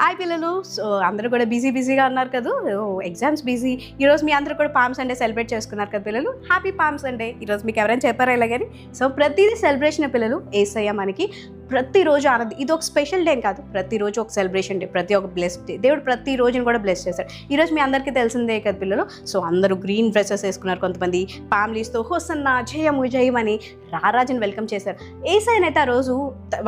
Hi పిల్లలు. So అందరూ కూడా బిజీగా ఉన్నారు కదా, ఎగ్జామ్స్ బిజీ. ఈరోజు మీ అందరూ కూడా పామ్ సండే సెలబ్రేట్ చేసుకున్నారు కదా పిల్లలు. Happy palm Sunday. ఈరోజు మీకు ఎవరైనా చెప్పారా ఇలా కానీ? సో ప్రతిదీ సెలబ్రేషన్ పిల్లలు. యేసయ్య మనకి ప్రతిరోజు ఆనందం. ఇది ఒక స్పెషల్ డే కాదు, ప్రతిరోజు ఒక సెలబ్రేషన్ డే, ప్రతి ఒక్క బ్లెస్డ్ డే. దేవుడు ప్రతి రోజును కూడా బ్లెస్ చేశాడు. ఈరోజు మీ అందరికీ తెలిసిందే కదా పిల్లలు. సో అందరూ గ్రీన్ డ్రెస్సెస్ వేసుకున్నారు, కొంతమంది ఫ్యామిలీస్తో హోసన్నా జయము జయమని రారాజుని వెల్కమ్ చేశారు. యేసయ్యనైతే ఆ రోజు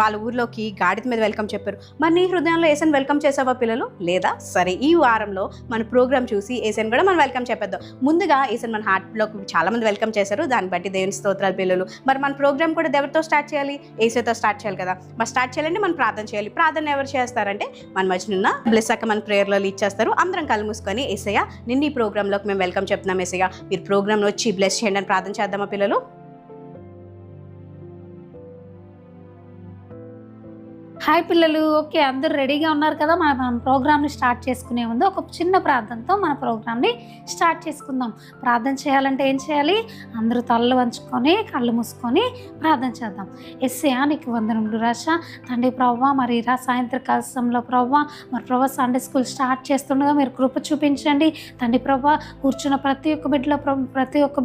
వాళ్ళ ఊర్లోకి గాడిద మీద వెల్కమ్ చెప్పారు. మరి నీ హృదయంలో యేసయ్యని వెల్కమ్ చేసావా పిల్లలు? లేదా? సరే, ఈ వారంలో మన ప్రోగ్రామ్ చూసి యేసయ్యని కూడా మనం వెల్కమ్ చెప్పేద్దాం. ముందుగా యేసయ్యని మన హార్ట్లోకి చాలామంది వెల్కమ్ చేశారు, దాన్ని బట్టి దేవుని స్తోత్రాలు పిల్లలు. మరి మన ప్రోగ్రామ్ కూడా ఎవరితో స్టార్ట్ చేయాలి? యేసయ్యతో స్టార్ట్ చేయాలి కదా. మరి స్టార్ట్ చేయాలంటే మనం ప్రార్థన చేయాలి. ప్రార్థన ఎవరు చేస్తారంటే మన మధ్యనున్న బ్లెస్ అక్క మన ప్రేయర్లో లీడ్ చేస్తారు. అందరం కళ్ళు మూసుకొని యేసయ్య నిన్న ఈ ప్రోగ్రాంలోకి మేము వెల్కమ్ చెప్తున్నాం, యేసయ్య మీరు ప్రోగ్రాంలో వచ్చి బ్లెస్ చేయండి అని ప్రార్థన చేద్దామా పిల్లలు? హాయ్ పిల్లలు. ఓకే, అందరూ రెడీగా ఉన్నారు కదా. మన ప్రోగ్రామ్ని స్టార్ట్ చేసుకునే ముందు ఒక చిన్న ప్రార్థనతో మన ప్రోగ్రామ్ని స్టార్ట్ చేసుకుందాం. ప్రార్థన చేయాలంటే ఏం చేయాలి? అందరూ తలలు వంచుకొని కళ్ళు మూసుకొని ప్రార్థన చేద్దాం. యేసయ్యా నీకు వందనములు రాజా. తండ్రి ప్రవ్వా, మరి సాయంత్రకాల సమయంలో ప్రవ్వా, మరి ప్రవ్వా సండే స్కూల్ స్టార్ట్ చేస్తుండగా మీరు కృప చూపించండి తండ్రి ప్రవ్వా. కూర్చున్న ప్రతి ఒక్క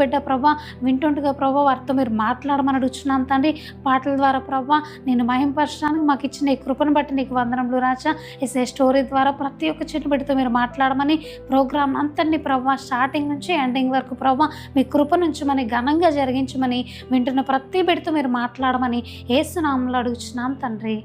బిడ్డ ప్రవ్వా వింటుండగా ప్రవ్వా వారితో మీరు మాట్లాడమని అడుగుచున్నాం తండ్రి. పాటల ద్వారా ప్రవ్వా నేను మహింపరచడానికి మాకు ఇచ్చిన ఈ కృపను బట్టి నీకు వందనములు రాజా. యేసయ్య స్టోరీ ద్వారా ప్రతి ఒక్క చిన్న బిడ్డతో మీరు మాట్లాడమని ప్రోగ్రామ్ అంతటిని ప్రవ్వా స్టార్టింగ్ నుంచి ఎండింగ్ వరకు ప్రవ్వా మీ కృప నుంచి మన ఘనంగా జరిగించమని వింటున్న ప్రతి బిడ్డతో మీరు మాట్లాడమని యేసు నామములో అడుగుచున్నాం తండ్రి.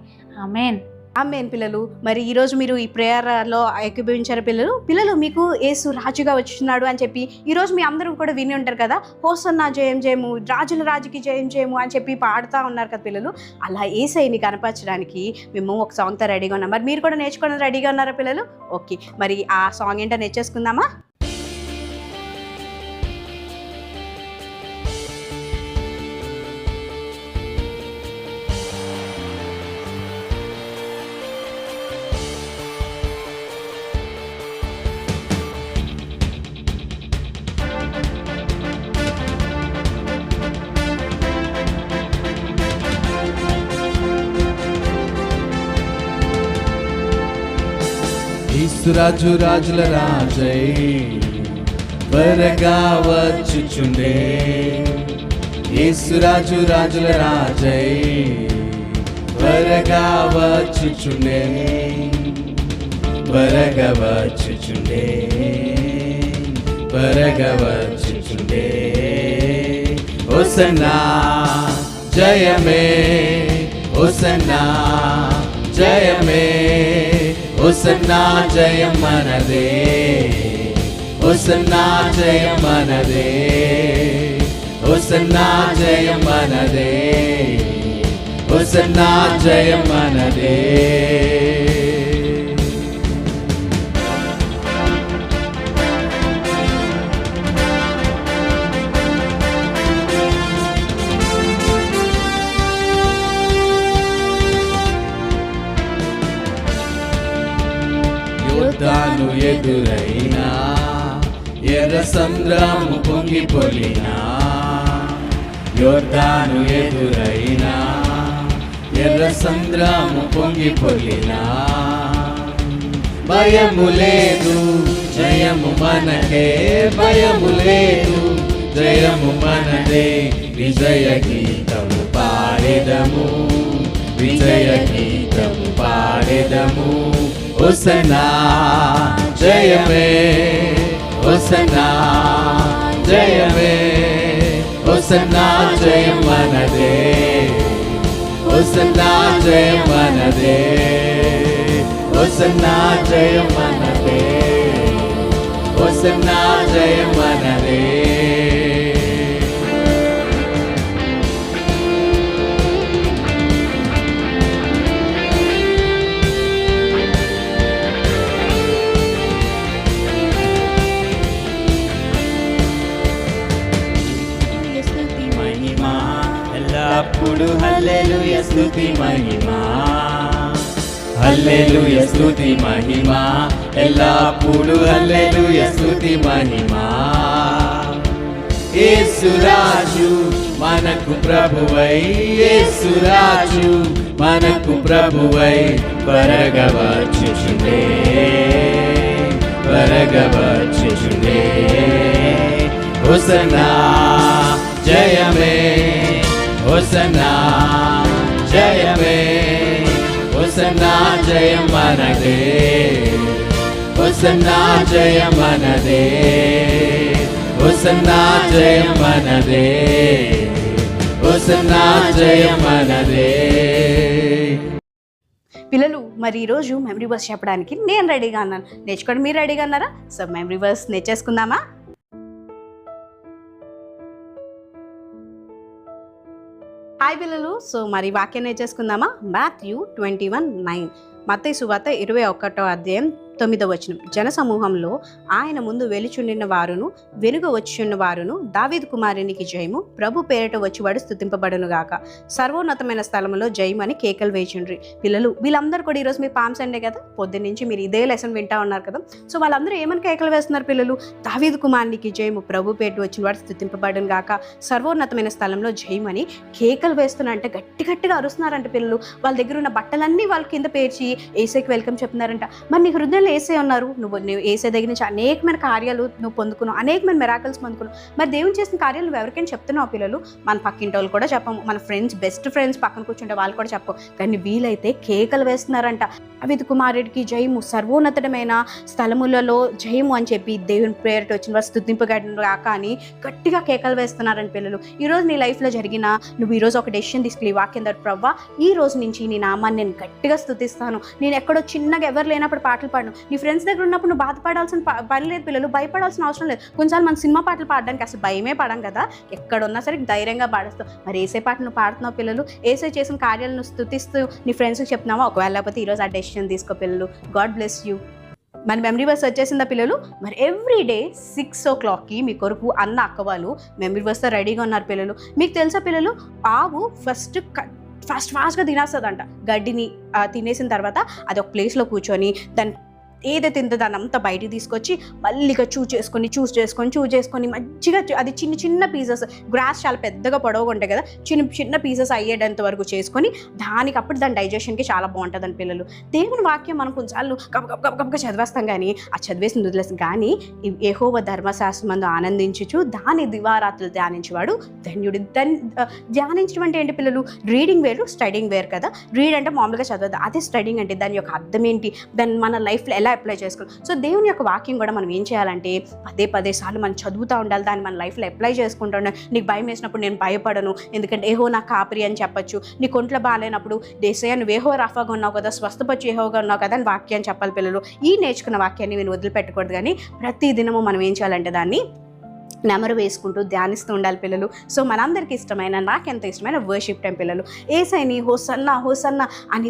ఆమేన్. ఆమేన్ పిల్లలు. మరి ఈరోజు మీరు ఈ ప్రేయర్లో ఏకీభవించారు పిల్లలు. మీకు యేసు రాజుగా వచ్చున్నాడు అని చెప్పి ఈరోజు మీ అందరూ కూడా విని ఉంటారు కదా. హోసన్నా జయం జయము, రాజుల రాజుకి జయం జయము అని చెప్పి పాడుతూ ఉన్నారు కదా పిల్లలు. అలా యేసయ్యని కనపరచడానికి మేము ఒక సాంగ్తో రెడీగా ఉన్నాం. మరి మీరు కూడా నేర్చుకోవడానికి రెడీగా ఉన్నారా పిల్లలు? ఓకే, మరి ఆ సాంగ్ ఏంటో నేర్చేసుకుందామా? రాజు రాజుల రాజై త్వరగా వచ్చుచుండే. యేసు రాజు రాజుల రాజై త్వరగా వచ్చుచుండే, త్వరగా వచ్చుచుండే, త్వరగా వచ్చుచుండే. హోసన్నా జయమే, హోసన్నా జయమే, హోసన్నా జయం మనదే, హోసన్నా జయం మనదే, హోసన్నా జయం మనదే, హోసన్నా జయం మనదే. యోర్దాను ఎదురైనా, ఎర్ర సంద్రము పొంగి పొలినా. యోర్దాను ఎదురైనా, ఎర్ర సంద్రము పొంగి పొలినా. భయము లేదు, జయము మనకే, భయము లేదు, జయము మనదే. విజయ గీతము పాడెదము, విజయ గీతము పాడెదము. హోసన్నా జయమే, హోసన్నా జయమే, హోసన్నా జయం మనదే, హోసన్నా జయం మనదే, హోసన్నా జయం మనదే, హోసన్నా జయం మనదే. ఎల్లప్పుడు హల్లెలూయా స్తుతి మహిమా, హల్లెలూయా స్తుతి మహిమా, ఎల్లప్పుడు హల్లెలూయా స్తుతి మహిమా. యేసు రాజు మనకు ప్రభువై యేసురాజు మనకు ప్రభువై త్వరగా వచ్చుచుండే హోసన్నా జయమే హోసన్నా జయమే హోసన్నా జయం మనదే హోసన్నా జయం మనదే హోసన్నా జయం మనదే హోసన్నా జయం మనదే. పిల్లలు మరి ఈరోజు మెమరీ వర్స్ చెప్పడానికి నేను రెడీగా ఉన్నాను. నేర్చుకోండి, మీరు రెడీగా ఉన్నారా? సో మెమరీ వర్స్ నేర్చేసుకుందామా? హాయ్ పిల్లలు, సో మరి వాక్యం నేర్చేసుకుందామా? మాథ్యూ 21:9. మత్తయి సువార్త 21వ అధ్యాయం 9వ వచనం. జనసమూహంలో ఆయన ముందు వెలుచుండిన వారును వెనుక వచ్చున్న వారును దావీదు కుమారునికి జయము, ప్రభు పేరిట వచ్చివాడు స్తుతింపబడును గాక, సర్వోన్నతమైన స్థలంలో జయము అని కేకలు వేచుండ్రి. పిల్లలు వీళ్ళందరూ కూడా ఈరోజు మీ పామ్ సండే కదా, పొద్దున్న నుంచి మీరు ఇదే లెసన్ వింటా ఉన్నారు కదా. సో వాళ్ళందరూ ఏమని కేకలు వేస్తున్నారు పిల్లలు? దావీదు కుమారునికి జయము, ప్రభు పేరిట వచ్చినవాడు స్తుతింపబడును గాక, సర్వోన్నతమైన స్థలంలో జయము అని కేకలు వేస్తున్నారంటే గట్టి గట్టిగా అరుస్తున్నారంట పిల్లలు. వాళ్ళ దగ్గర ఉన్న బట్టలన్నీ వాళ్ళ కింద పేర్చి ఏసైకి వెల్కమ్ చెప్తున్నారంట. మరి నీ హృదయంలో ఏసై ఉన్నారు, నువ్వు ఏసై దగ్గర నుంచి అనేకమైన కార్యాలు నువ్వు పొందుకున్నావు, అనేకమైన మిరాకల్స్ పొందుకున్నావు. మరి దేవుని చేసిన కార్యాలు నువ్వు ఎవరికైనా చెప్తున్నావు పిల్లలు? మన పక్కింటి వాళ్ళు కూడా చెప్పము, మన ఫ్రెండ్స్ బెస్ట్ ఫ్రెండ్స్ పక్కన కూర్చుంటే వాళ్ళు కూడా చెప్పవు. కానీ వీలైతే కేకలు వేస్తున్నారంట. దావీదు కుమారుడికి జయము, సర్వోన్నతమైన స్థలములలో జయము అని చెప్పి దేవుని పేరిట వచ్చిన వారు స్తుతింపగలను గాక అని గట్టిగా కేకలు వేస్తున్నారంట పిల్లలు. ఈరోజు నీ లైఫ్లో జరిగిన నువ్వు ఈరోజు ఒక డెసిషన్ తీసుకుని వాక్యం ద్వారా, ప్రవ్వా ఈ రోజు నుంచి నీ నామాన్ని నేను గట్టిగా స్తుతిస్తాను, నేను ఎక్కడో చిన్నగా ఎవరు లేనప్పుడు పాటలు పాడను. నీ ఫ్రెండ్స్ దగ్గర ఉన్నప్పుడు నువ్వు బాధపడాల్సిన పని లేదు పిల్లలు, భయపడాల్సిన అవసరం లేదు. కొన్నిసార్లు మన సినిమా పాటలు పాడడానికి అసలు భయమే పడం కదా, ఎక్కడున్నా సరే ధైర్యంగా పాడేస్తావు. మరి ఏసే పాట నువ్వు పాడుతున్నావు పిల్లలు, ఏసే చేసిన కార్యాలను స్తుతిస్తూ నీ ఫ్రెండ్స్కి చెప్తున్నావా? ఒకవేళ లేకపోతే ఈరోజు ఆ డెసిషన్ తీసుకో పిల్లలు. God bless you. మన మెమరీ వర్స్ వచ్చేసిందా పిల్లలు? మరి ఎవ్రీడే 6 o'clockకి మీ కొరకు అన్న అక్క వాళ్ళు మెమరీ వర్స్తో రెడీగా ఉన్నారు పిల్లలు. మీకు తెలుసా పిల్లలు, ఆవు ఫాస్ట్గా తినేస్తుందంట. గడ్డిని తినేసిన తర్వాత అది ఒక ప్లేస్లో కూర్చొని దాన్ని ఏదైతే తిందో దాన్ని అంతా బయటికి తీసుకొచ్చి మళ్ళీగా చూస్ చేసుకొని మంచిగా అది చిన్న చిన్న పీసెస్, గ్రాస్ చాలా పెద్దగా పొడవుగా ఉంటాయి కదా, చిన్న చిన్న పీసెస్ అయ్యేటంత వరకు చేసుకొని దానికి అప్పుడు దాని డైజెషన్కి చాలా బాగుంటుందని పిల్లలు. దేవుని వాక్యం మనం కొన్నిసార్లు గబగబగా చదివేస్తాం, కానీ ఆ చదివేసిన వదిలేస్తాం. కానీ యెహోవా ధర్మశాస్త్రమందు ఆనందించుచు దాని దివారాత్రులు ధ్యానించేవాడు ధన్యుడు. ధ్యానించడం అంటే ఏంటి పిల్లలు? రీడింగ్ వేరు, స్టడింగ్ వేరు కదా. రీడ్ అంటే మామూలుగా చదవద్దు, అదే స్టడింగ్ అంటే దాని యొక్క అర్థం ఏంటి, దాన్ని మన లైఫ్లో ఎలా అప్లై చేసుకోవాలి. సో దేవుని యొక్క వాక్యం కూడా మనం ఏం చేయాలంటే పదే సార్లు మనం చదువుతూ ఉండాలి, దాన్ని మన లైఫ్లో అప్లై చేసుకుంటూ ఉండాలి. నీకు భయం వేసినప్పుడు నేను భయపడను, ఎందుకంటే ఏహో నా కాపరి అని చెప్పచ్చు. నీ కొంట్లో బాగాలేనప్పుడు దేశయ్య నువ్వు ఏహో రఫాగా ఉన్నావు కదా, స్వస్థపచ్చి ఏహోగా ఉన్నావు కదా అని వాక్యాన్ని చెప్పాలి పిల్లలు. ఈ నేర్చుకున్న వాక్యాన్ని నేను వదిలిపెట్టకూడదు, కానీ ప్రతి దినము మనం ఏం చేయాలంటే దాన్ని నెమరు వేసుకుంటూ ధ్యానిస్తూ ఉండాలి పిల్లలు. సో మనందరికీ ఇష్టమైన, నాకెంత ఇష్టమైన వర్షిప్ టైం పిల్లలు. ఏసైని హోసన్నా హోసన్నా అని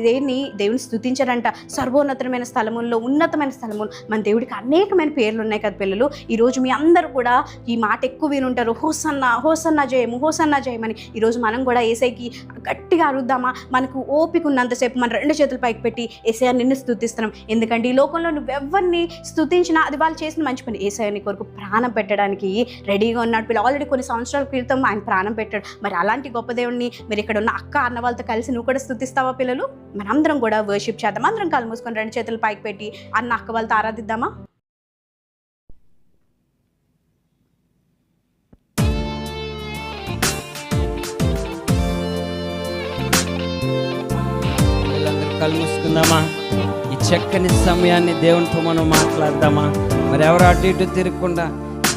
దేవుని స్తుతించారంట. సర్వోన్నతమైన స్థలముల్లో, ఉన్నతమైన స్థలములు మన దేవుడికి అనేకమైన పేర్లు ఉన్నాయి కదా పిల్లలు. ఈరోజు మీ అందరూ కూడా ఈ మాట ఎక్కువ వినుంటారు, హోసన్నా హోసన్నా జయము, హోసన్నా జయమని. ఈరోజు మనం కూడా ఏసైకి గట్టిగా అరుద్దామా? మనకు ఓపిక ఉన్నంతసేపు మన 2 చేతులు పైకి పెట్టి ఏసయ్య నిన్ను స్తుతిస్తున్నాం, ఎందుకంటే ఈ లోకంలో నువ్వెవరిని స్తుతించినా అది వాళ్ళు చేసిన మంచి పని. ఏసయ్య నీ కొరకు ప్రాణం పెట్టడానికి రెడీగా ఉన్నాడు పిల్లలు. ఆల్రెడీ కొన్ని సంవత్సరాల క్రితం ఆయన ప్రాణం పెట్టాడు. మరి అలాంటి గొప్ప దేవుడిని మీరు ఇక్కడ ఉన్న అక్క అన్న వాళ్ళతో కలిసి నువ్వు కూడా స్తుతిస్తావా పిల్లలు? మనందరం కూడా వర్షిప్ చేద్దాం. అందరం కళ్ళు మూసుకొని 2 చేతులు పైకి పెట్టి అన్న అక్క వాళ్ళతో ఆరాధిద్దామా? కళ్ళు మూసుకుందామా? ఈ చక్కని సమయాన్ని దేవునితో మనం మాట్లాడదామా? మరి ఎవరు అటు ఇటు తిరగకుండా,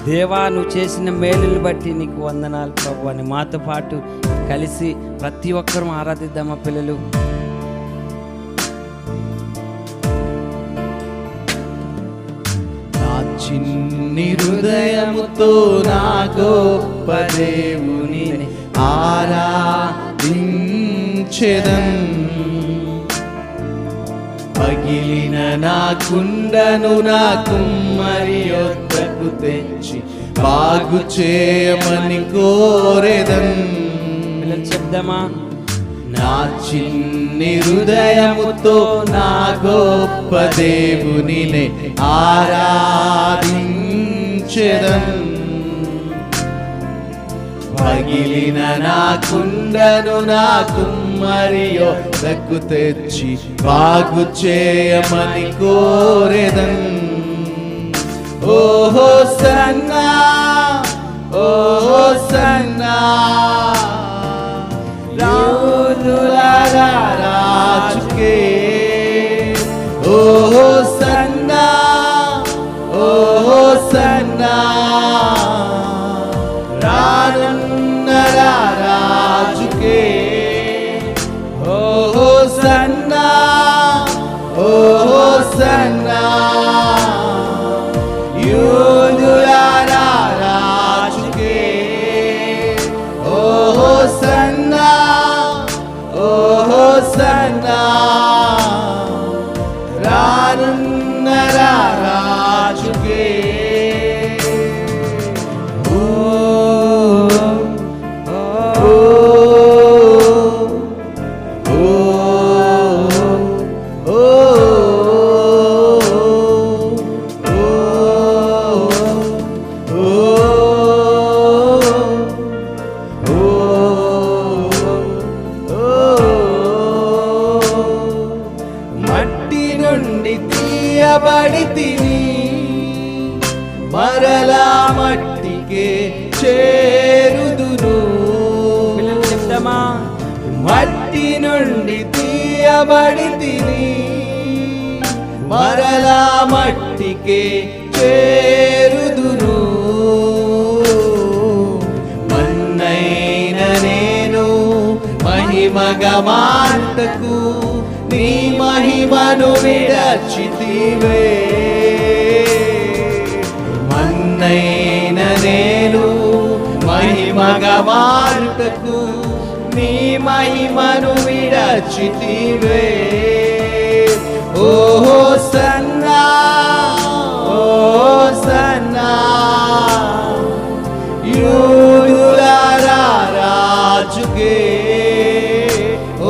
దేవా నువ్వు చేసిన మేలుని బట్టి నీకు వందనాలు ప్రభు అని మాతో పాటు కలిసి ప్రతి ఒక్కరూ ఆరాధిద్దామా పిల్లలు? నా చిన్ని హృదయముతో నా గొప్ప దేవుని ఆరాధించెదన్, పగిలిన నా కుండను నా కుమ్మరి యొద్దకు తెచ్చి బాగు చేయమని కోరెదన్. పిల్లలు చెప్దామా? నా చిన్ని హృదయముతో నా గొప్ప దేవుని ఆరాధించెదన్, పగిలిన నా కుండను నా కుమ్మరియో దక్కు తెచ్చి బాగు చేయమని కోరెదన్. ఓహో సన్నా, ఓహో సన్నా, యూదులారా రాజుకే. ఓహో సన్నా, ఓహో సన్నా, రానున్న రాజుకే. ఓహో సన్నా, ఓహో సన్నా, యూదులారా రాజుకే. ఓహో సన్నా, ఓహో సన్నా, రానున్న రాజుకే. మట్టి నుండి తీయబడితిని, మరలా మట్టికే చేరుదును. పిల్లలు చెప్తామా? మట్టి నుండి తీయబడితిని, మరలా మట్టికే చేరుదును. మన్నైన నేను మహిమగా మాటకు నీ మహిమను విడచితివే. మన్నైన నేను మహిమగా మాటకు నీ మహిమను విడచితివే. ఓహో సన్నా, ఓహో సన్నా, యూదులారా రాజుకే.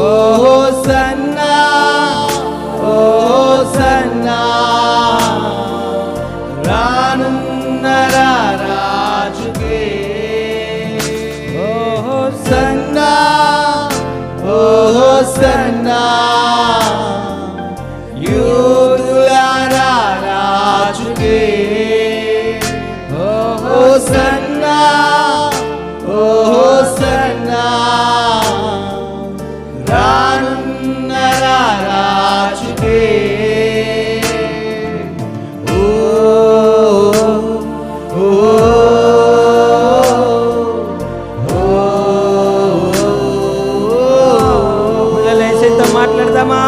ఓహో సన్నా, ఓహో సన్నా, రానున్న రాజుకే. ఓహో సన్నా, ఓహో సన్నా, యూదులారా రాజుకే. ఓహో సన్నా, ఓహో సన్నా, రానున్న రాజుకే. పిల్లలు ఏసైతో మాట్లాడదామా?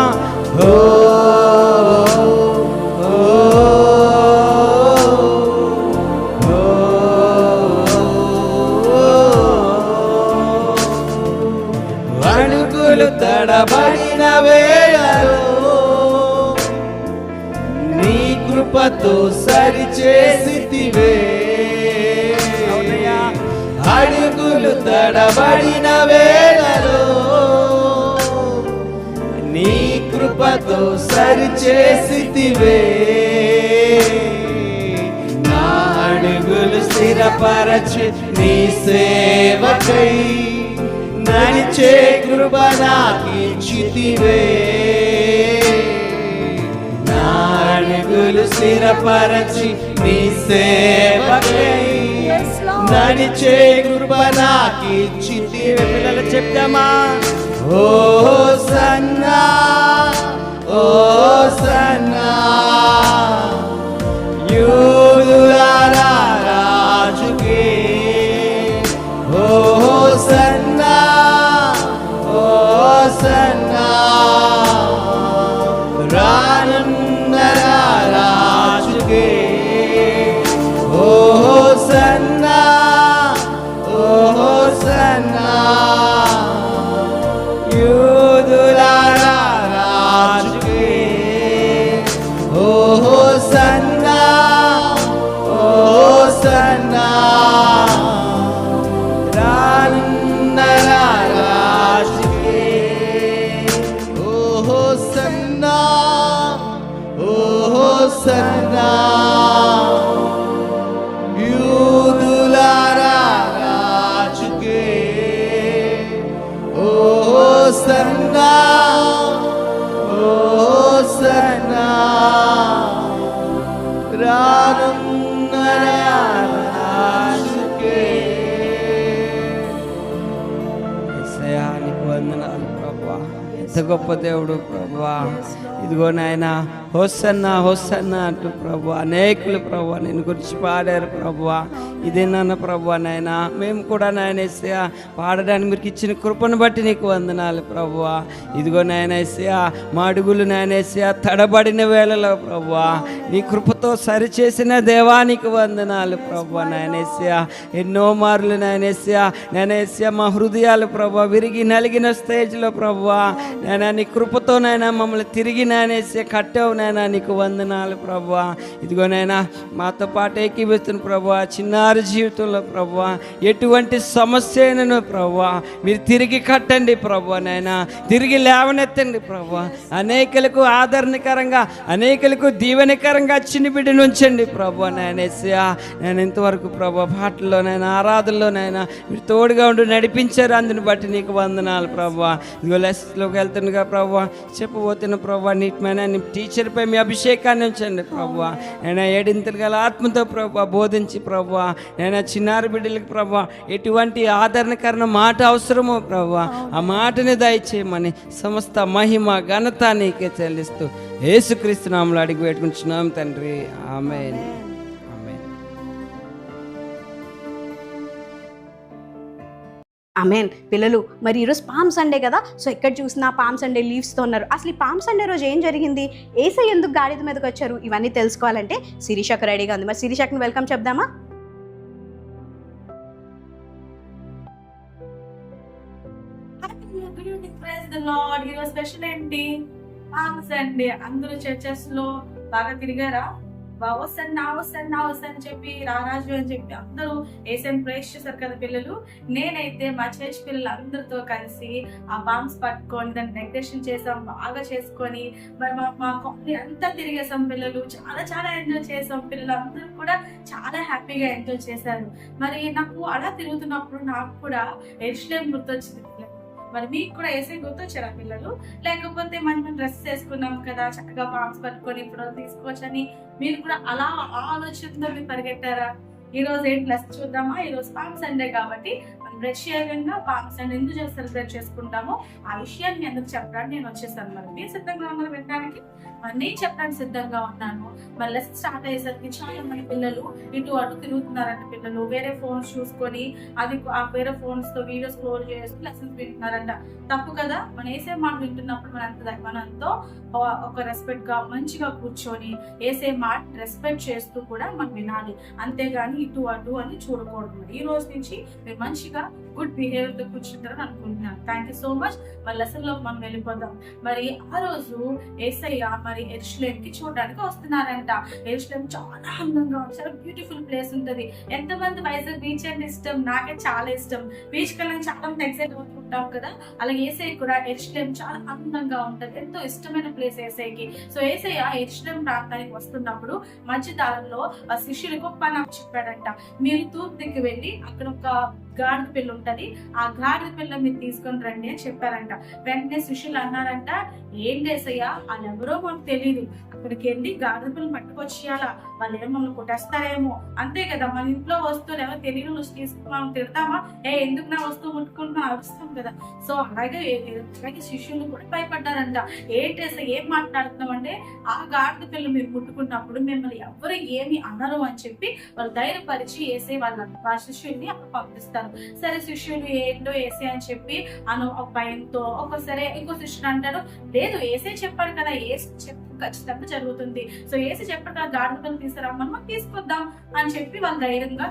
అడుగులు తడబడిన వేళలో నీ కృపతో సరిచేసితివే. అడుగులు తడబడిన వేళలో నీ కృపతో సరిచేసితివే. నా అడుగులు స్థిరపరచి నీ సేవకై నడిచే కృప నాకిచ్చితివే. నా అడుగులు స్థిరపరచి నీ సేవకై నడిచే కృప నాకిచ్చితివే. పిల్లలు చెప్తామా? ఓ సన్నా, ఓ సన్నా, యూదులారా రాజుకే. ఓ సన్నా, ఓ సన్నా, రానున్న రాజుకే. ఓ సన్నా, ఓ సన్నా, యూ హోసన్నా హోసన్నా రానున్న రాజుకే. యేసయ్యా నీకు వందనాలు ప్రభువా, ఎంత గొప్ప దేవుడు ప్రభువా. ఇదిగో నాయన హోసన్నా హోసన్నా అంటూ ప్రభు అనేకులు ప్రభు నేను గురించి పాడారు ప్రభువా. ఇదే నాన్న ప్రభువా నాయన, మేము కూడా నాయన యేసయ్యా పాడడానికి మీరు ఇచ్చిన కృపను బట్టి నీకు వందనాలు ప్రభువా. ఇదిగో నాయన యేసయ్యా మా అడుగులు నాయన యేసయ్యా తడబడిన వేళలో ప్రభువా నీ కృపతో సరిచేసిన దేవానికి వందనాలు ప్రభువా. నాయన యేసయ్యా ఎన్నో మార్లు నాయన యేసయ్యా మా హృదయాలు ప్రభువా విరిగి నలిగిన స్టేజ్లో ప్రభువా నాయన నీ కృపతో నాయన మమ్మల్ని తిరిగి నాయన యేసయ్యా కట్టావు నాయన, నీకు వందనాలు ప్రభువా. ఇదిగో నాయన మాతో పాటు ఏకీభవిస్తున్న ప్రభువా చిన్నారి జీవితంలో ప్రభువా ఎటువంటి సమస్య అయినను ప్రభువా మీరు తిరిగి కట్టండి ప్రభువా నాయన, తిరిగి లేవనెత్తండి ప్రభువా. అనేకులకు ఆదరణకరంగా అనేకులకు దీవెనకరంగా చిన్ని బిడ్డను ఉంచండి ప్రభువా నాయన యేసయ్యా. నేను ఇంతవరకు ప్రభా పాటల్లోనైనా ఆరాధనలోనైనా మీరు తోడుగా ఉండి నడిపించారు, అందుని బట్టి నీకు వందనాలు ప్రభువా. ఇదిగో లెస్లోకి వెళ్తుండగా ప్రభువా చెప్పబోతున్న ప్రభువా నీట్మైన నీ టీచర్పై మీ అభిషేకాన్ని ఉంచండి ప్రభువా. నేను ఏడింతలు గల ఆత్మతో ప్రభువా బోధించి ప్రభువా నేను చిన్నారి బిడ్డలకు ప్రభువా ఎటువంటి ఆదరణకరణ మాట అవసరమో ప్రభువా ఆ మాటని దయచేయమని సమస్త మహిమ ఘనత నీకే చెల్లిస్తూ యేసుక్రీస్తు నామములో అడిగి పెట్టుకుంటున్నాం తండ్రి, ఆమేన్. ఆమెన్. పిల్లలు మరి ఈరోజు పామ్ సండే కదా, సో ఎక్కడ చూసినా పామ్ సండే లీవ్స్తో ఉన్నారు. అసలు ఈ పామ్ సండే రోజు ఏం జరిగింది, యేసయ్య ఎందుకు గాడిద మీదకి వచ్చారు, ఇవన్నీ తెలుసుకోవాలంటే శిరీషక్క రెడీగా ఉంది. మరి శిరీషక్కని వెల్కమ్ చెప్దామా? ఈరోజు స్పెషల్ ఏంటి? Palm Sunday. అందరూ చర్చెస్ లో బాగా తిరిగారా? వస్తాను అని చెప్పి రారాజు అని చెప్పి అందరూ ఏసైని ప్రేస్ చేశారు కదా పిల్లలు. నేనైతే మా చర్చ్ పిల్లలు అందరితో కలిసి ఆ బాంబ్స్ పట్టుకొని దాన్ని డెకరేషన్ చేసాం, బాగా చేసుకొని మరి మా కాలనీ అంతా తిరిగేసాం పిల్లలు. చాలా చాలా ఎంజాయ్ చేసాం. పిల్లలు అందరూ కూడా చాలా హ్యాపీగా ఎంజాయ్ చేశారు. మరి నాకు అలా తిరుగుతున్నప్పుడు నాకు కూడా ఎరుషలేము గుర్తొచ్చింది పిల్లలు. మరి మీకు కూడా యేసయ్య గుర్తొచ్చారా పిల్లలు? లేకపోతే మనం డ్రెస్ వేసుకున్నాం కదా చక్కగా బాంబ్స్ పట్టుకొని ఇప్పుడు తీసుకోవచ్చని మీరు కూడా అలా ఆలోచనతో మీరు పరిగెట్టారా? ఈ రోజు ఏంటి లెస్ చూద్దామా? ఈ రోజు పామ్ సండే కాబట్టి మనం ప్రత్యేకంగా పామ్ సండే ఎందుకు సెలబ్రేట్ చేసుకుంటామో ఆ విషయాన్ని ఎందుకు చెప్పడానికి నేను వచ్చేసాను. మరి మీరు సిద్ధంగా ఉన్నారు వినడానికి? మరి నేను చెప్పడానికి సిద్ధంగా ఉన్నాను. మరి లెస్ స్టార్ట్ అయ్యేసరికి చాలా మంది పిల్లలు ఇటు అటు తిరుగుతున్నారంట. పిల్లలు వేరే ఫోన్స్ చూసుకొని అది ఆ వేరే ఫోన్స్ తో వీడియో స్క్రోల్ చేసి లెసన్స్ వింటున్నారంట. తప్పు కదా. మన ఏసే మాట వింటున్నప్పుడు మనంతో ఒక రెస్పెక్ట్ గా మంచిగా కూర్చొని ఏసే మాట రెస్పెక్ట్ చేస్తూ కూడా మనం వినాలి, అంతేగాని ఇటు అటు అని చూడకూడదు. ఈ రోజు నుంచి మీరు మంచిగా గుడ్ బిహేవియర్ తో కూర్చుంటారని అనుకుంటున్నాను. Thank you so much. మరి లెసన్ లో మనం వెళ్ళిపోదాం. మరి ఆ రోజు యేసయ్య మరి యెరూషలేం కి చూడడానికి వస్తున్నారంట. యెరూషలేం చాలా అందంగా ఉంది, చాలా బ్యూటిఫుల్ ప్లేస్ ఉంటది. ఎంతమంది వైజాగ్ బీచ్ అంటే ఇష్టం? నాకే చాలా ఇష్టం. బీచ్ కల్లా చాలా మంది ఎక్సైట్ అవుతుంటాం కదా, అలాగే యేసయ్య కూడా యెరూషలేం చాలా అందంగా ఉంటది, ఎంతో ఇష్టమైన ప్లేస్ యేసయ్యకి. సో యేసయ్య యెరూషలేం ప్రాంతానికి వస్తున్నప్పుడు మధ్య దారిలో ఆ శిష్యులకు పని చెప్పాడంట. మీరు తూర్పు దిక్కు వెళ్ళి అక్కడ ఒక గాడిద పిల్ల ఉంటది, ఆ గాడిద పిల్ల మీరు తీసుకొని రండి అని చెప్పారంట. వెంటనే శిష్యులు అన్నారంట, ఏం యేసయ్య వాళ్ళు ఎవరో మనకు తెలియదు, అక్కడికి వెళ్ళి గాడిద పిల్లలు పట్టుకొచ్చేయాలా, వాళ్ళు ఏమో మమ్మల్ని కొట్టేస్తారేమో, అంతే కదా. మన ఇంట్లో వస్తువులు ఎవరు తెలియని వస్తువు తీసుకుని మనం తిడతామా? ఎందుకు నా వస్తువు ముట్టుకుంటున్నా అరుస్తాం కదా. సో అలాగే శిష్యులు కూడా భయపడ్డారంట. ఏంటేసా ఏం మాట్లాడుతున్నాం అంటే, ఆ గాడిద పిల్ల మీరు ముట్టుకున్నప్పుడు మిమ్మల్ని ఎవరు ఏమి అనరు అని చెప్పి వాళ్ళు ధైర్యపరిచి వేసే వాళ్ళ శిష్యుల్ని అక్కడ పంపిస్తారు. సరే శిష్యులు ఏంటో వేసే అని చెప్పి ఒక భయంతో ఒకసారి ఇంకో శిష్యుడు అంటారు, లేదు ఏసే చెప్పాడు కదా, ఏసే చెప్పు ఖచ్చితంగా జరుగుతుంది, సో ఏసే చెప్పాడు కదా గాడిద పిల్లలు తీసుకురమ్మని మనం తీసుకొద్దాం అని చెప్పి వాళ్ళు ధైర్యంగా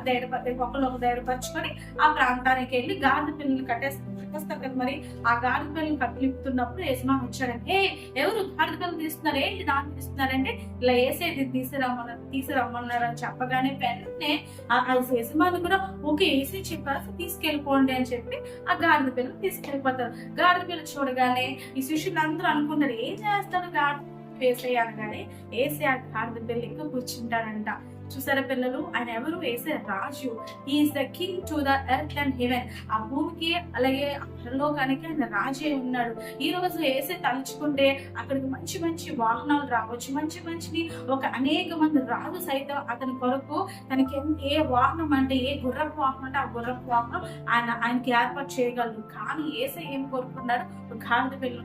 ఒకళ్ళు ధైర్యపరచుకొని ఆ ప్రాంతానికి వెళ్ళి గాడిద పిల్లలు కట్టేస్తారు కదా. మరి ఆ గాడిద పిల్లలు కట్టిలిపుతున్నప్పుడు యజమాని వచ్చాడంటే, ఎవరు గాడిద పిల్లలు తీస్తున్నారు, ఏంటి దాన్ని తీస్తున్నారంటే, ఇలా ఏసేది తీసుకురమ్మన్నారు అని చెప్పగానే వెంటనే ఆ యజమాని కూడా ఓకే ఏసే చెప్పారు తీసుకెళ్ళిపోండి అని చెప్పి ఆ గాడిద పిల్లలు తీసుకెళ్ళిపోతారు. గాడిద పిల్లలు చూడగానే ఈ శిష్యులు అందరూ అనుకుంటారు, ఏం చేస్తాడు గాడిద ఏసే అనగానే ఏసే ఆ గాడిద పిల్ల ఎక్కువ కూర్చుంటాడంట. చూసారా పిల్లలు, ఆయన ఎవరు? యేసే రాజు. Is the king to the earth and heaven. ఆ భూమికి అలాగే పరలోకానికి ఆయన రాజే ఉన్నాడు. ఈ రోజు యేసే తలుచుకుంటే అక్కడికి మంచి మంచి వాహనాలు రావచ్చు, మంచి మంచి ఒక అనేక మంది రాజు సైతం అతని కొరకు తనకి ఏ వాహనం అంటే, ఏ గుర్రపు వాహనం అంటే ఆ గుర్రపు వాహనం ఆయనకి ఏర్పాటు చేయగలరు. కానీ యేసే ఏం కోరుకున్నాడు? గాడిద పిల్లలు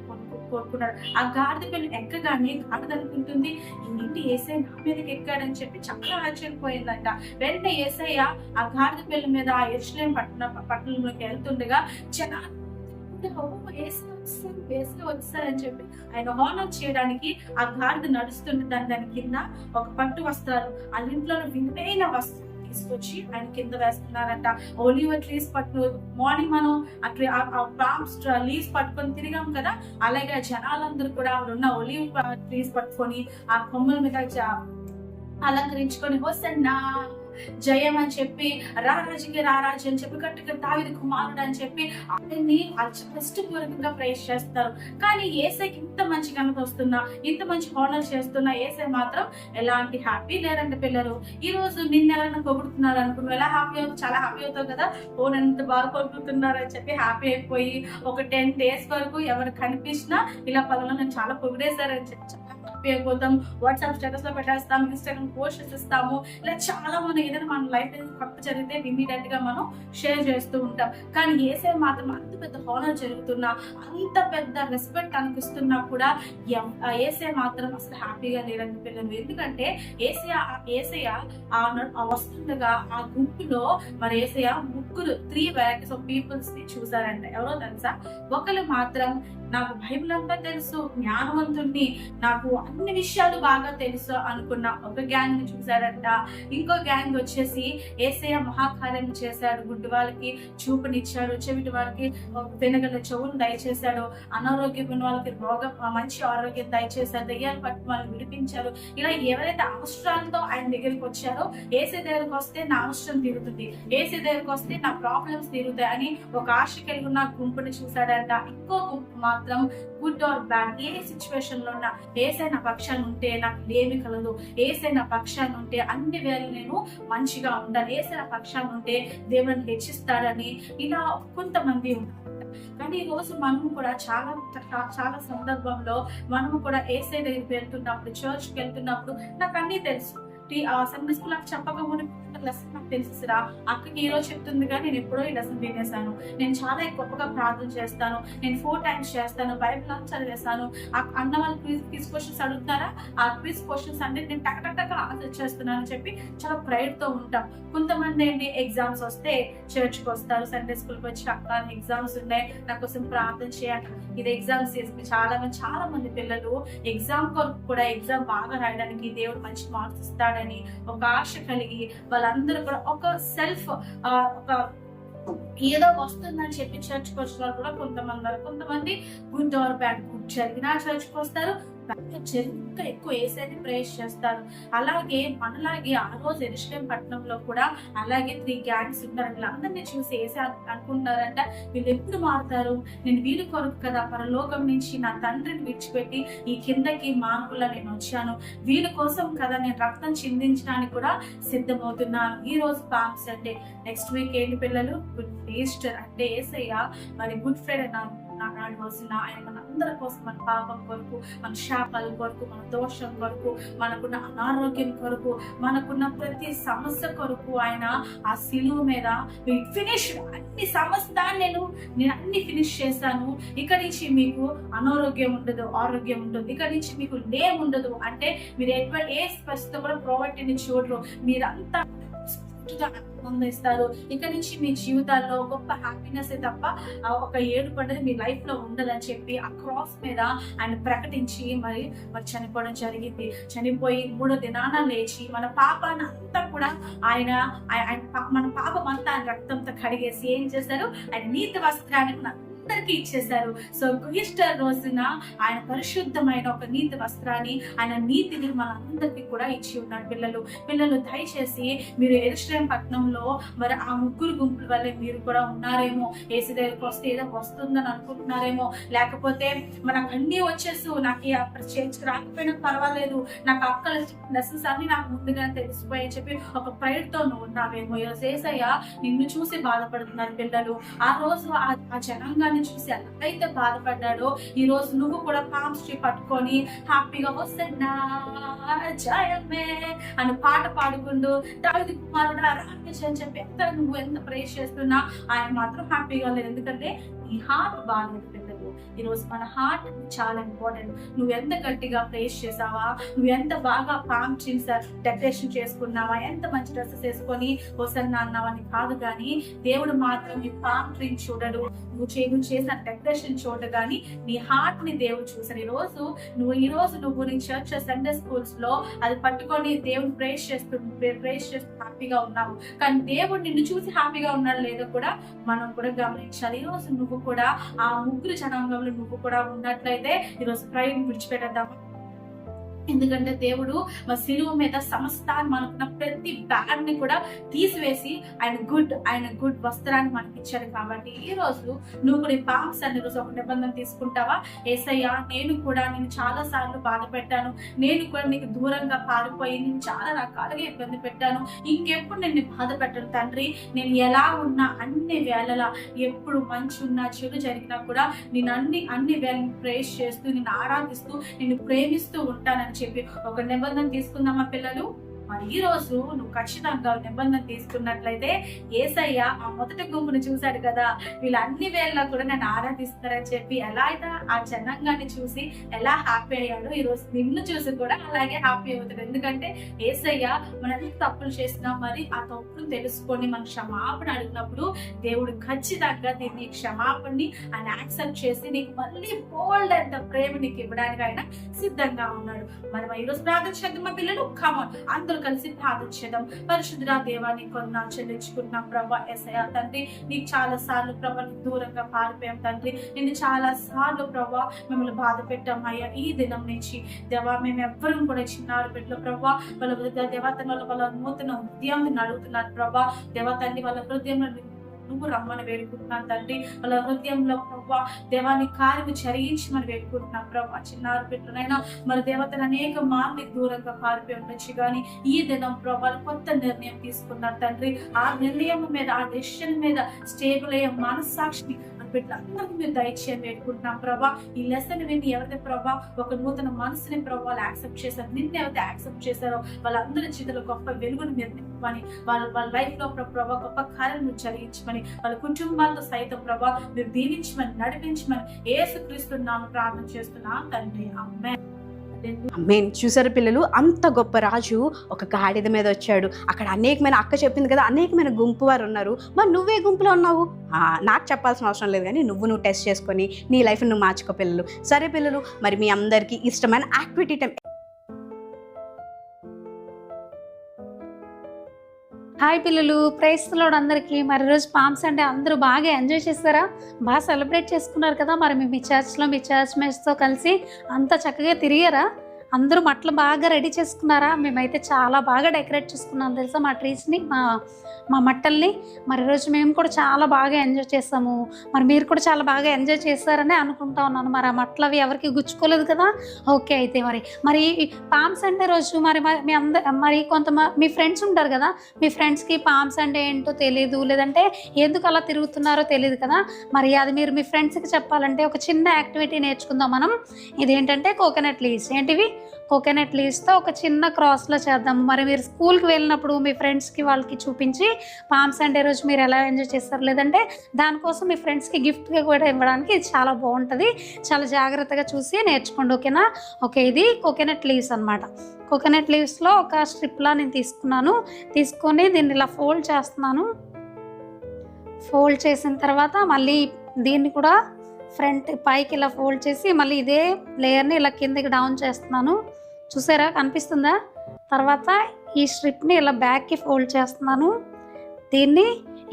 కోరుకున్నాడు. ఆ గాడిద పిల్లలు ఎక్కగానే గాడిద అనుకుంటుంది, ఏంటి యేసయ్య నా మీదకి ఎక్కాడని చెప్పి చాలా ఆశ్చర్యపోయిందంట. వెంటనే యేసయ్య ఆ గాడిద పిల్ల మీద ఆ యెరూషలేము పట్టణంలోకి వెళ్తుండగా జనాలు వచ్చారని చెప్పి ఆయన హోనర్ చేయడానికి ఆ గాడిద నడుస్తుంటే దాని కింద ఒక పట్టు వస్త్రాలు, ఆ ఇంట్లో విలువైన వస్త్రాలు తీసుకొచ్చి ఆయన కింద వేస్తున్నారంట. ఒలివ్ ట్రీస్ పట్టు మార్నింగ్ మనం పామ్స్ లీవ్స్ పట్టుకొని తిరిగాం కదా, అలాగే జనాలందరూ కూడా ఉన్న ఒలివ్ ట్రీస్ పట్టుకొని ఆ కొమ్మల మీద అలంకరించుకొని హోసన్నా జయం అని చెప్పి, రారాజుకి రారాజు అని చెప్పి, గట్టిగా దావీదు కుమారుడు అని చెప్పి ఆయన్ని ఇష్టపూర్వకంగా ప్రైజ్ చేస్తారు. కానీ యేసయ్యకి ఇంత మంచి ఘనత వస్తున్నా, ఇంత మంచి హోనర్ చేస్తున్నా యేసయ్య మాత్రం ఎలాంటి హ్యాపీ లేరంటే పిల్లలు. ఈ రోజు నిన్న ఎవరైనా పొగుడుతున్నారు అనుకున్నావు, ఎలా హ్యాపీ అవుతావు? చాలా హ్యాపీ అవుతావు కదా, ఓ నన్ను ఇంత బాగా పొగుడుతున్నారు అని చెప్పి హ్యాపీ అయిపోయి ఒక 10 days వరకు ఎవరు కనిపించినా ఇలా పనులు నేను చాలా పొగిడేశారని చెప్పి హ్యాపీ అయిపోతాం. వాట్సాప్ స్టేటస్ లో పెట్టేస్తాం, ఇన్స్టాగ్రామ్ పోస్ట్ చేసేస్తాము. ఇలా చాలా మనం ఏదైనా మన లైఫ్ కొత్త జరిగితే ఇమీడియట్ గా మనం షేర్ చేస్తూ ఉంటాం. కానీ యేసయ్య మాత్రం అంత పెద్ద హోనర్ జరుగుతున్నా, అంత పెద్ద రెస్పెక్ట్ అనిపిస్తున్నా కూడా యేసయ్య మాత్రం అసలు హ్యాపీగా లేరని పిల్లలు. ఎందుకంటే యేసయ్య వస్తుండగా ఆ గుంపులో మరి యేసయ్య 3 varieties ఆఫ్ పీపుల్స్ ని చూసారంట. ఎవరో తెలుసా? ఒకరు మాత్రం నాకు బైబిల్ అంతా తెలుసు, జ్ఞానవంతుడిని, నాకు అన్ని విషయాలు బాగా తెలుసు అనుకున్న ఒక గ్యాంగ్ ని చూశారంట. ఇంకో గ్యాంగ్ వచ్చేసి యేసయ్య మహాకార్యం చేశాడు, గుడ్డి వాళ్ళకి చూపునిచ్చాడు, చెవిటి వాళ్ళకి వెనగల చెవులు దయచేశాడు, అనారోగ్యం వాళ్ళకి మంచి ఆరోగ్యం దయచేశాడు, దయ్యాలు పట్టు వాళ్ళని విడిపించారు. ఇలా ఎవరైతే అవసరాలతో ఆయన దగ్గరికి వచ్చారో, యేసయ్య దగ్గరికి వస్తే నా అవసరం తీరుతుంది, యేసయ్య దగ్గరికి వస్తే నా ప్రాబ్లమ్స్ తీరుతాయి అని ఒక ఆశ కలిగి ఉన్న గుంపుని చూశాడంట. ఇంకో గుంపు మాత్రం good or bad, A situation లో ఉన్నా యేసయ్య నా పక్షాన్ని ఉంటే నాకు ఏమి కలదు, యేసయ్య నా పక్షాన్ని ఉంటే అన్ని వేళ నేను మంచిగా ఉంటాను, యేసయ్య నా పక్షాన్ని ఉంటే దేవుడిని హెచ్చిస్తాడని ఇలా కొంతమంది ఉంటారు. కానీ ఈ రోజు మనము కూడా చాలా సందర్భంలో మనము కూడా యేసయ్య దగ్గరికి వెళ్తున్నప్పుడు, చర్చ్కి వెళ్తున్నప్పుడు నాకు అన్ని తెలుసు, సండే స్కూల్ నాకు చెప్పకముందు లెసన్ నాకు తెలుసురా, అక్కకి ఈ రోజు చెప్తుంది కానీ నేను ఎప్పుడో ఈ లెసన్ వినేసాను, నేను చాలా గొప్పగా ప్రార్థన చేస్తాను, నేను 4 times చేస్తాను, బైబిల్ అంతా చదివేస్తాను. అన్న వాళ్ళు క్విజ్ క్వశ్చన్స్ అడుగుతారా, ఆ క్విజ్ క్వశ్చన్స్ అంటే నేను టక్ ఆన్సర్ చేస్తున్నాను అని చెప్పి చాలా ప్రైడ్ తో ఉంటాం. కొంతమంది ఏంటి, ఎగ్జామ్స్ వస్తే చర్చ్కి వస్తారు, సండే స్కూల్కి వచ్చి అక్క ఎగ్జామ్స్ ఉన్నాయి నా కోసం ప్రార్థన చేయాలి. ఇది ఎగ్జామ్స్ చాలా మంది పిల్లలు ఎగ్జామ్ కొరకు కూడా ఎగ్జామ్ బాగా రాయడానికి దేవుడు మంచి మార్క్స్ ఇస్తాడని ఒక ఆశ కలిగి వాళ్ళందరూ కూడా ఒక సెల్ఫ్ ఒక ఏదో వస్తుందని చెప్పి చర్చ్కి వచ్చిన వాళ్ళు కూడా కొంతమంది గుడ్ ఆర్ బ్యాడ్, గుడ్ జరిగినా చర్చ్కి వస్తారు, ఇంకా ఎక్కువ యేసయ్యని ప్రేస్ చేస్తారు. అలాగే మనలాగే ఆ రోజు యెరూషలేము పట్టణంలో కూడా అలాగే 3 gangs ఉన్నారు. వీళ్ళందరినీ చూసి యేసయ్య అనుకుంటున్నారంట, వీళ్ళు ఎప్పుడు మారుతారు, నేను వీళ్ళ కొరకు కదా పరలోకం నుంచి నా తండ్రిని విడిచిపెట్టి ఈ కిందకి మానవులా నేను వచ్చాను, వీళ్ళ కోసం కదా నేను రక్తం చిందించడానికి కూడా సిద్ధమవుతున్నాను. ఈ రోజు పామ్ సండే, నెక్స్ట్ వీక్ ఏంటి పిల్లలు? Good Easter. అంటే యేసయ్య మరి గుడ్ ఫ్రైడే నాడు రోజున ఆయన మనందరి కోసం, మన పాపం కొరకు, మన శాపాల కొరకు, మన దోషం కొరకు, మనకున్న అనారోగ్యం కొరకు, మనకున్న ప్రతి సమస్య కొరకు ఆయన ఆ సిలువ మీద ఫినిష్, అన్ని సమస్తాన్ని నేను అన్ని ఫినిష్ చేశాను, ఇక నుంచి మీకు అనారోగ్యం ఉండదు, ఆరోగ్యం ఉంటుంది, ఇక నుంచి మీకు లేమ్ ఉండదు. అంటే మీరు ఏ పరిస్థితి కూడా ప్రావర్టీని చూడరు, మీరంతా ఆనందిస్తారు. ఇక నుంచి మీ జీవితాల్లో గొప్ప హ్యాపీనెస్ తప్ప ఒక ఏడుపు అనేది మీ లైఫ్ లో ఉండదని చెప్పి ఆ క్రాస్ మీద ఆయన ప్రకటించి మరి చనిపోవడం జరిగింది. చనిపోయి 3వ దినాన లేచి మన పాపాన్ని అంతా కూడా ఆయన మన పాపం అంతా ఆయన రక్తంతో కడిగేసి ఏం చేశారు, ఆయన నీతి వస్త్రాన్ని అందరికీ ఇచ్చేశారు. సో ఈస్టర్ రోజున ఆయన పరిశుద్ధమైన ఒక నీతి వస్త్రాన్ని, ఆయన నీతిని మనందరికీ కూడా ఇచ్చి ఉన్నాడు. పిల్లలు దయచేసి మీరు యెరూషలేము పట్టణంలో మరి ఆ ముగ్గురు గుంపుల వల్లే మీరు కూడా ఉన్నారేమో. యేసు దగ్గరికి వస్తే ఏదో వస్తుందని అనుకుంటున్నారేమో, లేకపోతే మనకు అన్ని వచ్చేసు, నాకు చర్చకు రాకపోయినా పర్వాలేదు, నాకు అక్కల లెసన్స్ అన్ని నాకు ముందుగా తెలిసిపోయని చెప్పి ఒక ప్రైడ్ తో నువ్వు ఉన్నావేమో. ఈరోజు యేసయ్య నిన్ను చూసి బాధపడుతున్నారు పిల్లలు. ఆ రోజు ఆ జనాంగాన్ని చూసి ఎలాగైతే బాధపడ్డాడో, ఈ రోజు నువ్వు కూడా పామ్స్ ట్రీ పట్టుకొని హ్యాపీగా వస్తున్నా జయమే అని పాట పాడుకుంటూ దావీదు కుమారుడా రామేశ్ అని చెప్పి నువ్వు ఎంత ప్రేస్ చేస్తున్నా ఆయన మాత్రం హ్యాపీగా లేదు. ఎందుకంటే నీ హార్ట్ బాగాలేదు పిల్లలు. ఈరోజు మన హార్ట్ చాలా ఇంపార్టెంట్. నువ్వు ఎంత గట్టిగా ప్రేస్ చేసావా, నువ్వు ఎంత బాగా పామ్ ట్రీస్ డెకరేషన్ చేసుకున్నావా, ఎంత మంచి డ్రెస్సెస్ వేసుకొని హోసన్నా అన్నావని కాదు, కానీ దేవుడు మాత్రం నీ పామ్ ట్రీని చూడడు, నువ్వు చేసిన డెకరేషన్ చూడ, కానీ నీ హార్ట్ ని దేవుడు చూసాడు. ఈ రోజు నువ్వు నీ చర్చ్ సండే స్కూల్స్ లో అది పట్టుకొని దేవుడు ప్రేస్ చేస్తూ హ్యాపీగా ఉన్నావు, కానీ దేవుడు నిన్ను చూసి హ్యాపీగా ఉన్నాడు లేదో కూడా మనం కూడా గమనించాలి. ఈ రోజు నువ్వు కూడా ఆ ముగ్గురు జనాంగంలో నువ్వు కూడా ఉన్నట్లయితే ఈరోజు ప్రైడ్ విడిచిపెట్టేద్దాము. ఎందుకంటే దేవుడు మా శిలువ మీద సమస్తాన్ని మనకున్న ప్రతి బ్యాడ్ ని కూడా తీసివేసి ఆయన గుడ్ వస్త్రాన్ని మనకి ఇచ్చాడు. కాబట్టి ఈ రోజు నువ్వు కూడా ఈ పామ్స్ అనే రోజు ఒక నిబంధన తీసుకుంటావా? యేసయ్య, నేను కూడా నేను చాలా సార్లు బాధ పెట్టాను, నేను కూడా నీకు దూరంగా పారిపోయి నేను చాలా రకాలుగా ఇబ్బంది పెట్టాను, ఇంకెప్పుడు నేను బాధ పెట్టను తండ్రి. నేను ఎలా ఉన్నా అన్ని వేళలా, ఎప్పుడు మంచి ఉన్నా చెడు జరిగినా కూడా నేను అన్ని వేళను ప్రేస్ చేస్తూ, నిన్ను ఆరాధిస్తూ, నిన్ను ప్రేమిస్తూ ఉంటానని చెప్పి ఒక నిబంధన తీసుకుందామా పిల్లలు? మరి ఈ రోజు నువ్వు ఖచ్చితంగా నిబంధన తీసుకున్నట్లయితే యేసయ్య ఆ మొదటి గుంపును చూశాడు కదా, వీళ్ళు అన్ని వేళలా కూడా నన్ను ఆరాధిస్తారని చెప్పి ఎలా అయితే ఆ జనాంగాన్ని చూసి ఎలా హ్యాపీ అయ్యాడో, ఈ రోజు నిన్ను చూసి కూడా అలాగే హ్యాపీ అవుతాడు. ఎందుకంటే యేసయ్య మనం ఎంత తప్పులు చేసినా మరి ఆ తప్పులు తెలుసుకొని మనం క్షమాపణ అడిగినప్పుడు దేవుడు ఖచ్చితంగా దీన్ని క్షమాపణని ఆయన యాక్సెప్ట్ చేసి నీకు మళ్ళీ బోల్డ్ అంత ప్రేమ నీకు ఇవ్వడానికి ఆయన సిద్ధంగా ఉన్నాడు. మనం ఈ రోజు ప్రార్థన చేద్దాం మా పిల్లలు. కమాన్ అందరూ కలిసి ప్రార్థన చేద్దాం. పరిశుద్ధుడా దేవా, నీకు వందనాలు చెల్లించుకుంటున్నాం ప్రభా. యేసయ్య తండ్రి, నీకు చాలా సార్లు ప్రభా దూరంగా పారిపోయాం తండ్రి, నిన్ను చాలా సార్లు ప్రభా మిమ్మల్ని బాధ పెట్టాం అయ్యా. ఈ దినం నుంచి దేవా మేము ఎవ్వరూ కూడా చిన్నారు బిడ్డలు ప్రభా, వాళ్ళ దేవతను వాళ్ళ నూతన హృదయం అడుగుతున్నారు ప్రభా. దేవా తండ్రి, వాళ్ళ హృదయంలో నువ్వు రమ్మని వేడుకుంటున్నాను తండ్రి. వాళ్ళ హృదయంలో ప్రభా దేవాన్ని కార్యము జరిగించమని వేడుకుంటున్నాను ప్రభా. చిన్నారు బిడ్డలైనా మరి దేవతను అనేక మార్లు దూరంగా పారిపోయి ఉండొచ్చు, కానీ ఈ దినం ప్రభా కొత్త నిర్ణయం తీసుకున్నారు తండ్రి. ఆ నిర్ణయం మీద, ఆ డెసిషన్ మీద స్టేబుల్ అయ్యే మనస్సాక్షిని బిడ్డలందరికీ మీరు దయచేయని వేడుకుంటున్నాం ప్రభా. ఈ లెసన్ విని ఎవరైతే ప్రభా ఒక నూతన మనసుని ప్రభా యాక్సెప్ట్ చేశారు, నిన్ను ఎవరైతే యాక్సెప్ట్ చేశారో వాళ్ళందరి జీవితంలో గొప్ప వెలుగును మీరు నింపమని, వాళ్ళ లైఫ్ లో ప్రభా గొప్ప కార్యాలను మీరు జరిగించమని, వాళ్ళ కుటుంబాలతో సైతం ప్రభా మీరు దీవించమని, నడిపించమని యేసుక్రీస్తు నామమున ప్రార్థన చేస్తున్నా తండ్రి. ఆమేన్. ఆమేన్. చూసారు పిల్లలు, అంత గొప్ప రాజు ఒక గాడిద మీద వచ్చాడు. అక్కడ అనేకమైన, అక్క చెప్పింది కదా, అనేకమైన గుంపు వారు ఉన్నారు. మరి నువ్వే గుంపులో ఉన్నావు? నాకు చెప్పాల్సిన అవసరం లేదు, కానీ నువ్వు టెస్ట్ చేసుకొని నీ లైఫ్ నువ్వు మార్చుకో పిల్లలు. సరే పిల్లలు, మరి మీ అందరికీ ఇష్టమైన యాక్టివిటీ టైం. హాయ్ పిల్లలు, ప్రైజ్ ది లార్డ్ అందరికీ. మరి రోజు పామ్స్ అంటే అందరూ బాగా ఎంజాయ్ చేస్తారా? బాగా సెలబ్రేట్ చేసుకున్నారు కదా? మరి మీ చర్చ్లో మీ చర్చ్ మేట్స్తో కలిసి అంత చక్కగా తిరిగారా? అందరూ మట్టలు బాగా రెడీ చేసుకున్నారా? మేమైతే చాలా బాగా డెకరేట్ చేసుకున్నాం తెలుసా మా ట్రీస్ని, మా మట్టల్ని. మరి రోజు మేము కూడా చాలా బాగా ఎంజాయ్ చేసాము. మరి మీరు కూడా చాలా బాగా ఎంజాయ్ చేస్తారని అనుకుంటా ఉన్నాను. మరి ఆ మట్టలు అవి ఎవరికి గుచ్చుకోలేదు కదా? ఓకే. అయితే మరి పామ్స్ అంటే రోజు మరి మీ ఫ్రెండ్స్ ఉంటారు కదా, మీ ఫ్రెండ్స్కి పామ్స్ అంటే ఏంటో తెలియదు, లేదంటే ఎందుకు అలా తిరుగుతున్నారో తెలియదు కదా. మరి అది మీరు మీ ఫ్రెండ్స్కి చెప్పాలంటే ఒక చిన్న యాక్టివిటీ నేర్చుకుందాం మనం. ఇదేంటంటే కోకోనట్ లీవ్స్. ఏంటివి? కోకోనట్ లీవ్స్తో ఒక చిన్న క్రాస్లో చేద్దాము. మరి మీరు స్కూల్కి వెళ్ళినప్పుడు మీ ఫ్రెండ్స్కి వాళ్ళకి చూపించి పామ్ సండే రోజు మీరు ఎలా ఎంజాయ్ చేస్తారు, లేదంటే దానికోసం మీ ఫ్రెండ్స్కి గిఫ్ట్గా కూడా ఇవ్వడానికి ఇది చాలా బాగుంటుంది. చాలా జాగ్రత్తగా చూసి నేర్చుకోండి, ఓకేనా? ఓకే, ఇది కోకోనట్ లీవ్స్ అనమాట. కోకోనట్ లీవ్స్లో ఒక స్ట్రిప్లా నేను తీసుకొని దీన్ని ఇలా ఫోల్డ్ చేస్తున్నాను. ఫోల్డ్ చేసిన తర్వాత మళ్ళీ దీన్ని కూడా ఫ్రంట్ పైకి ఇలా ఫోల్డ్ చేసి మళ్ళీ ఇదే లేయర్ని ఇలా కిందకి డౌన్ చేస్తున్నాను. చూసారా, కనిపిస్తుందా? తర్వాత ఈ స్ట్రిప్ని ఇలా బ్యాక్కి ఫోల్డ్ చేస్తున్నాను. దీన్ని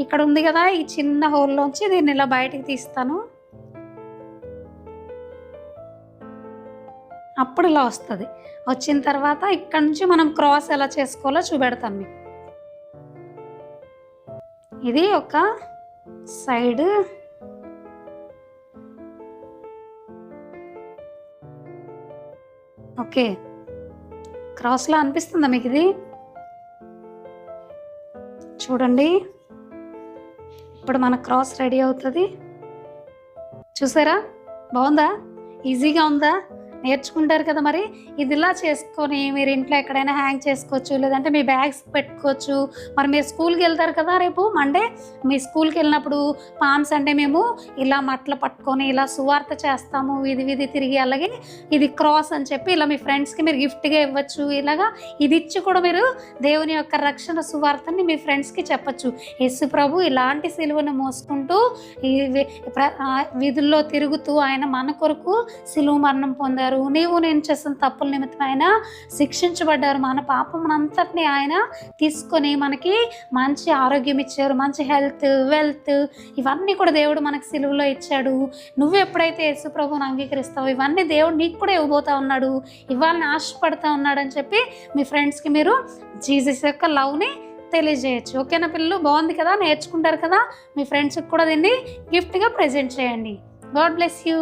ఇక్కడ ఉంది కదా, ఈ చిన్న హోల్లోంచి దీన్ని ఇలా బయటికి తీస్తాను. అప్పుడు ఇలా వస్తుంది. వచ్చిన తర్వాత ఇక్కడ నుంచి మనం క్రాస్ ఎలా చేసుకోవాలో చూపెడతాను మీకు. ఇది ఒక సైడ్, ఓకే. క్రాస్లా అనిపిస్తుందా మీకు ఇది? చూడండి, ఇప్పుడు మన క్రాస్ రెడీ అవుతుంది. చూసారా, బాగుందా? ఈజీగా ఉందా? నేర్చుకుంటారు కదా. మరి ఇది ఇలా చేసుకొని మీరు ఇంట్లో ఎక్కడైనా హ్యాంగ్ చేసుకోవచ్చు, లేదంటే మీ బ్యాగ్స్ పెట్టుకోవచ్చు. మరి మీరు స్కూల్కి వెళ్తారు కదా రేపు మండే, మీ స్కూల్కి వెళ్ళినప్పుడు పామ్స్ అంటే మేము ఇలా మట్టలు పట్టుకొని ఇలా సువార్త చేస్తాము, వీధి తిరిగి, అలాగే ఇది క్రాస్ అని చెప్పి ఇలా మీ ఫ్రెండ్స్కి మీరు గిఫ్ట్గా ఇవ్వచ్చు. ఇలాగా ఇది ఇచ్చి కూడా మీరు దేవుని యొక్క రక్షణ సువార్తని మీ ఫ్రెండ్స్కి చెప్పచ్చు. యేసు ప్రభు ఇలాంటి సిలువను మోసుకుంటూ ఈ వీధుల్లో తిరుగుతూ ఆయన మన కొరకు సిలువ మరణం పొందారు. నీవు నేను చేసిన తప్పుల నిమిత్తం ఆయన శిక్షించబడ్డారు. మన పాపమునంతటిని ఆయన తీసుకొని మనకి మంచి ఆరోగ్యం ఇచ్చారు, మంచి హెల్త్, వెల్త్, ఇవన్నీ కూడా దేవుడు మనకి సిలువలో ఇచ్చాడు. నువ్వు ఎప్పుడైతే యేసు ప్రభువుని అంగీకరిస్తావో ఇవన్నీ దేవుడు నీకు కూడా ఇవ్వబోతా ఉన్నాడు, ఇవ్వాలని ఆశపడతా ఉన్నాడు అని చెప్పి మీ ఫ్రెండ్స్కి మీరు జీసస్ యొక్క లవ్ని తెలియజేయచ్చు. ఓకేనా పిల్లలు? బాగుంది కదా, నేర్చుకుంటారు కదా. మీ ఫ్రెండ్స్కి కూడా దీన్ని గిఫ్ట్గా ప్రెజెంట్ చేయండి. God bless you.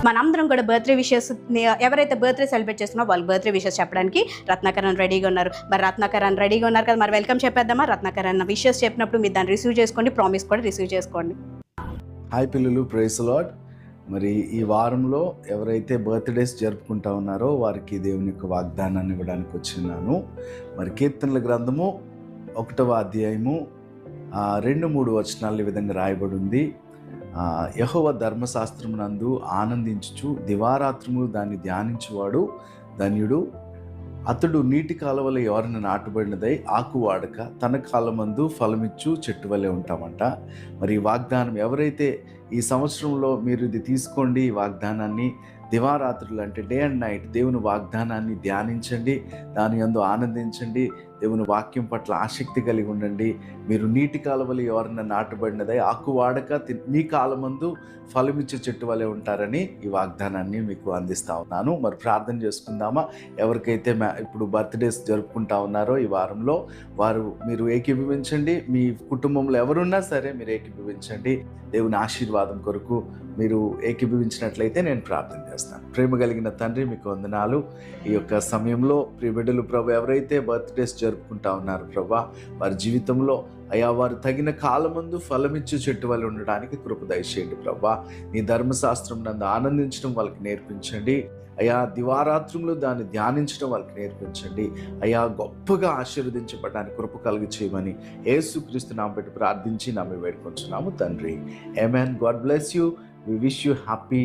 మనందరం కూడా బర్త్డే విషెస్, ఎవరైతే బర్త్డే సెలబ్రేట్ చేస్తున్నారో వాళ్ళు బర్త్డే విషెస్ చెప్పడానికి రత్నాకరన్ రెడీగా ఉన్నారు. మరి రత్నాకరన్ రెడీగా ఉన్నారు కదా, మరి వెల్కమ్ చెప్పేద్దామా? రత్నాకరన్ విషెస్ చెప్పినప్పుడు మీరు దాన్ని రిసీవ్ చేసుకోండి, ప్రామిస్ కూడా రిసీవ్ చేసుకోండి. హాయ్ పిల్లలు, ప్రైజ్ లార్డ్. మరి ఈ వారంలో ఎవరైతే బర్త్డేస్ జరుపుకుంటా ఉన్నారో వారికి దేవుని యొక్క వాగ్దానాన్ని ఇవ్వడానికి వచ్చినాను. మరి కీర్తనల గ్రంథము 1వ అధ్యాయము 2-3 వచనాలు ఈ విధంగా రాయబడి ఉంది. యెహోవా ధర్మశాస్త్రమునందు ఆనందించుచు దివారాత్రములు దాన్ని ధ్యానించువాడు ధన్యుడు. అతడు నీటి కాలువల ఎవరిని నాటుబడినదై ఆకు వాడక తన కాలమందు ఫలమిచ్చు చెట్టు వలె ఉంటామంట. మరి ఈ వాగ్దానం ఎవరైతే ఈ సంవత్సరంలో మీరు ఇది తీసుకోండి, ఈ వాగ్దానాన్ని దివారాత్రులు అంటే డే అండ్ నైట్ దేవుని వాగ్దానాన్ని ధ్యానించండి, దాని యందు ఆనందించండి, దేవుని వాక్యం పట్ల ఆసక్తి కలిగి ఉండండి. మీరు నీటి కాలువలు ఎవరన్నా నాటబడినదై ఆకు వాడక మీ కాలమందు ఫలమిచ్చే చెట్టు వలె ఉంటారని ఈ వాగ్దానాన్ని మీకు అందిస్తా ఉన్నాను. మరి ప్రార్థన చేసుకుందామా? ఎవరికైతే ఇప్పుడు బర్త్డేస్ జరుపుకుంటా ఉన్నారో ఈ వారంలో మీరు ఏకీభవించండి. మీ కుటుంబంలో ఎవరున్నా సరే మీరు ఏకీభవించండి. దేవుని ఆశీర్వాదం కొరకు మీరు ఏకీభవించినట్లయితే నేను ప్రార్థన చేస్తాను. ప్రేమ కలిగిన తండ్రి, మీకు వందనాలు. ఈ యొక్క సమయంలో ప్రియ బిడ్డలు ప్రభు ఎవరైతే బర్త్డేస్ జరుపుకుంటా ఉన్నారు ప్రభా, వారి జీవితంలో అయా వారు తగిన కాలమందు ఫలమిచ్చు చెట్టు వల్ల ఉండడానికి కృప దయచేయండి ప్రభా. నీ ధర్మశాస్త్రం నందు ఆనందించడం వాళ్ళకి నేర్పించండి అయా. దివారాత్రంలో దాన్ని ధ్యానించడం వాళ్ళకి నేర్పించండి అయా. గొప్పగా ఆశీర్వదించబడడానికి కృప కలిగి చేయమని యేసుక్రీస్తు నామమున పెట్టి ప్రార్థించి నామే వేడుకొంచున్నాము తండ్రి. Amen. God bless you. We wish you happy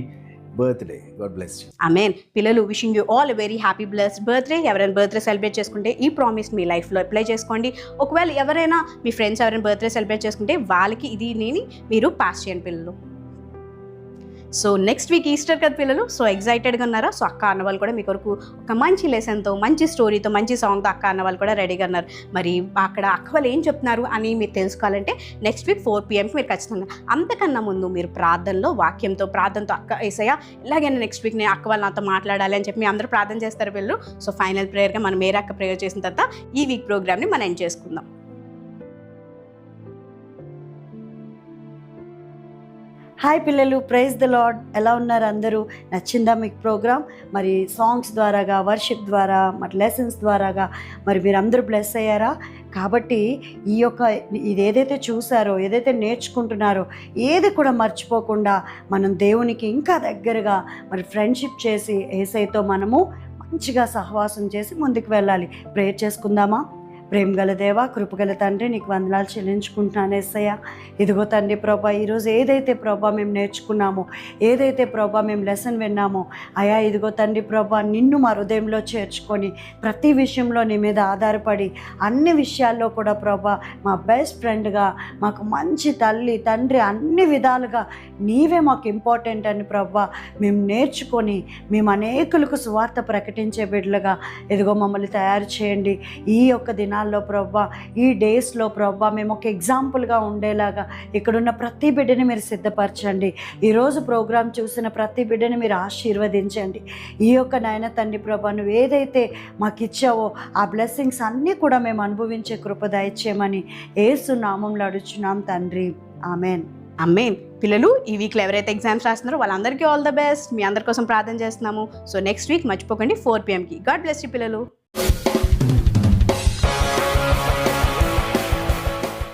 birthday. God bless you. Amen. పిల్లలు, wishing you all a very happy blessed birthday. ఎవరైనా బర్త్డే సెలబ్రేట్ చేసుకుంటే ఈ ప్రామిస్ మీ లైఫ్లో అప్లై చేసుకోండి. ఒకవేళ ఎవరైనా మీ ఫ్రెండ్స్ ఎవరైనా బర్త్డే సెలబ్రేట్ చేసుకుంటే వాళ్ళకి ఇది మీరు పాస్ చేయండి పిల్లలు. సో నెక్స్ట్ వీక్ ఈస్టర్ కదా పిల్లలు. సో ఎగ్జైటెడ్గా ఉన్నారా? సో అక్క అన్న వాళ్ళు కూడా మీ కొరకు ఒక మంచి లెసన్తో, మంచి స్టోరీతో, మంచి సాంగ్తో అక్క అన్న వాళ్ళు కూడా రెడీగా ఉన్నారు. మరి అక్కడ అక్క వాళ్ళు ఏం చెప్తున్నారు అని మీరు తెలుసుకోవాలంటే నెక్స్ట్ వీక్ 4 PM మీరు ఖచ్చితంగా, అంతకన్నా ముందు మీరు ప్రార్థనతో అక్క యేసయ్య ఇలాగైనా నెక్స్ట్ వీక్ నేను అక్క వాళ్ళు నాతో మాట్లాడాలి అని చెప్పి మీ అందరూ ప్రార్థన చేస్తారు పిల్లలు. సో ఫైనల్ ప్రేయర్గా మనం మేరే అక్క ప్రేయర్ చేసిన తర్వాత ఈ వీక్ ప్రోగ్రామ్ని మనం ఎండ్ చేసుకుందాం. హాయ్ పిల్లలు, ప్రైజ్ ద లార్డ్. ఎలా ఉన్నారు అందరూ? నచ్చిందా మీకు ప్రోగ్రామ్? మరి సాంగ్స్ ద్వారాగా, వర్షిప్ ద్వారా, మరి లెసన్స్ ద్వారాగా మరి మీరు అందరూ బ్లెస్ అయ్యారా? కాబట్టి ఇది ఏదైతే చూసారో, ఏదైతే నేర్చుకుంటున్నారో ఏది కూడా మర్చిపోకుండా మనం దేవునికి ఇంకా దగ్గరగా మరి ఫ్రెండ్షిప్ చేసి యేసయ్యతో మనము మంచిగా సహవాసం చేసి ముందుకు వెళ్ళాలి. ప్రేయర్ చేసుకుందామా? ప్రేమ గల దేవ, కృపగల తండ్రి, నీకు వందనాలు చెల్లించుకుంటున్నాను యేసయ్య. ఇదిగో తండ్రి ప్రభా, ఈరోజు ఏదైతే ప్రభా మేము నేర్చుకున్నామో, ఏదైతే ప్రభా మేము లెసన్ విన్నామో అయా, ఇదిగో తండ్రి ప్రభా, నిన్ను మా హృదయంలో చేర్చుకొని ప్రతి విషయంలో నీ మీద ఆధారపడి అన్ని విషయాల్లో కూడా ప్రభా మా బెస్ట్ ఫ్రెండ్గా, మాకు మంచి తల్లి తండ్రి అన్ని విధాలుగా నీవే మాకు ఇంపార్టెంట్ అని ప్రభా మేము నేర్చుకొని మేము అనేకులకు సువార్త ప్రకటించే బిడ్డలుగా ఇదిగో మమ్మల్ని తయారు చేయండి. ఈ యొక్క దినాల్లో ప్రభా, ఈ డేస్లో ప్రభా మేము ఒక ఎగ్జాంపుల్గా ఉండేలాగా ఇక్కడున్న ప్రతి బిడ్డని మీరు సిద్ధపరచండి. ఈరోజు ప్రోగ్రాం చూసిన ప్రతి బిడ్డని మీరు ఆశీర్వదించండి. ఈ యొక్క నాయన తండ్రి ప్రభా, నువ్వు ఏదైతే మాకు ఇచ్చావో ఆ బ్లెస్సింగ్స్ అన్నీ కూడా మేము అనుభవించే కృప దయచేయమని యేసు నామంలో అడుగుచున్నాం తండ్రి. ఆమెన్. అమ్మేన్. పిల్లలు, ఈ వీక్లో ఎవరైతే ఎగ్జామ్స్ రాస్తున్నారో వాళ్ళందరికీ ఆల్ ద బెస్ట్. మీ అందరి కోసం ప్రార్థన చేస్తున్నాము. సో నెక్స్ట్ వీక్ మర్చిపోకండి 4 PM. గాడ్ బ్లెస్ యూ పిల్లలు.